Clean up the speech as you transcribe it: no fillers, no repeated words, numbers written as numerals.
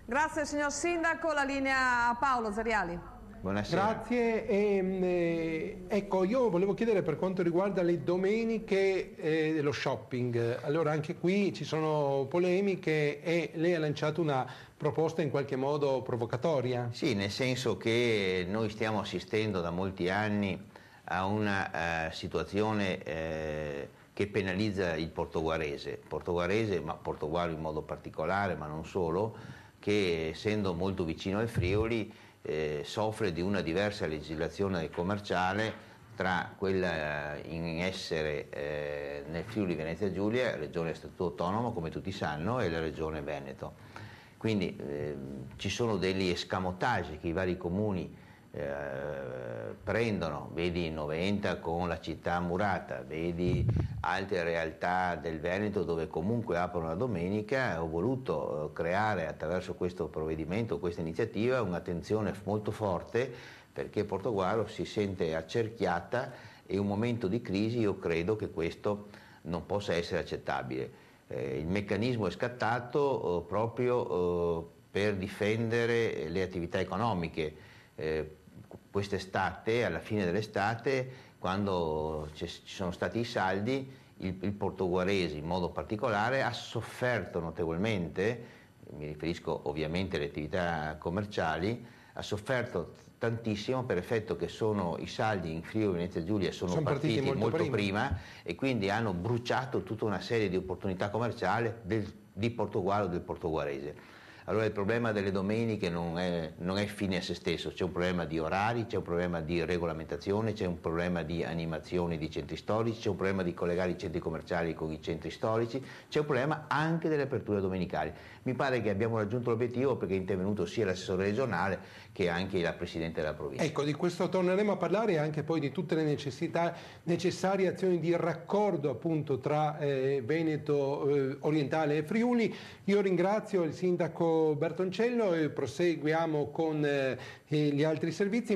Grazie signor Sindaco, la linea a Paolo Zeriali. Buonasera. Grazie. Ecco, io volevo chiedere per quanto riguarda le domeniche dello shopping. Allora anche qui ci sono polemiche e lei ha lanciato una proposta in qualche modo provocatoria. Sì, nel senso che noi stiamo assistendo da molti anni a una situazione che penalizza il portoguarese, ma Portogallo in modo particolare, ma non solo, che essendo molto vicino al Friuli soffre di una diversa legislazione commerciale tra quella in essere nel Friuli Venezia Giulia, regione a statuto autonomo come tutti sanno, e la regione Veneto. Quindi ci sono degli escamotage che i vari comuni prendono, vedi in Noventa con la città murata, vedi altre realtà del Veneto dove comunque aprono la domenica. Ho voluto creare attraverso questo provvedimento, questa iniziativa, un'attenzione molto forte perché Portogallo si sente accerchiata e in un momento di crisi io credo che questo non possa essere accettabile. Il meccanismo è scattato proprio per difendere le attività economiche. Quest'estate, alla fine dell'estate, quando ci sono stati i saldi, il portoguarese in modo particolare ha sofferto notevolmente, mi riferisco ovviamente alle attività commerciali, ha sofferto tantissimo per effetto che i saldi in Friuli Venezia Giulia sono partiti molto prima e quindi hanno bruciato tutta una serie di opportunità commerciali di Portogallo e del portoguarese. Allora il problema delle domeniche non è fine a se stesso, c'è un problema di orari, c'è un problema di regolamentazione, c'è un problema di animazione di centri storici, c'è un problema di collegare i centri commerciali con i centri storici, c'è un problema anche delle aperture domenicali. Mi pare che abbiamo raggiunto l'obiettivo perché è intervenuto sia l'assessore regionale che anche la Presidente della provincia. Ecco, di questo torneremo a parlare e anche poi di tutte le necessarie azioni di raccordo appunto tra Veneto orientale e Friuli. Io ringrazio il sindaco Bertoncello e proseguiamo con gli altri servizi.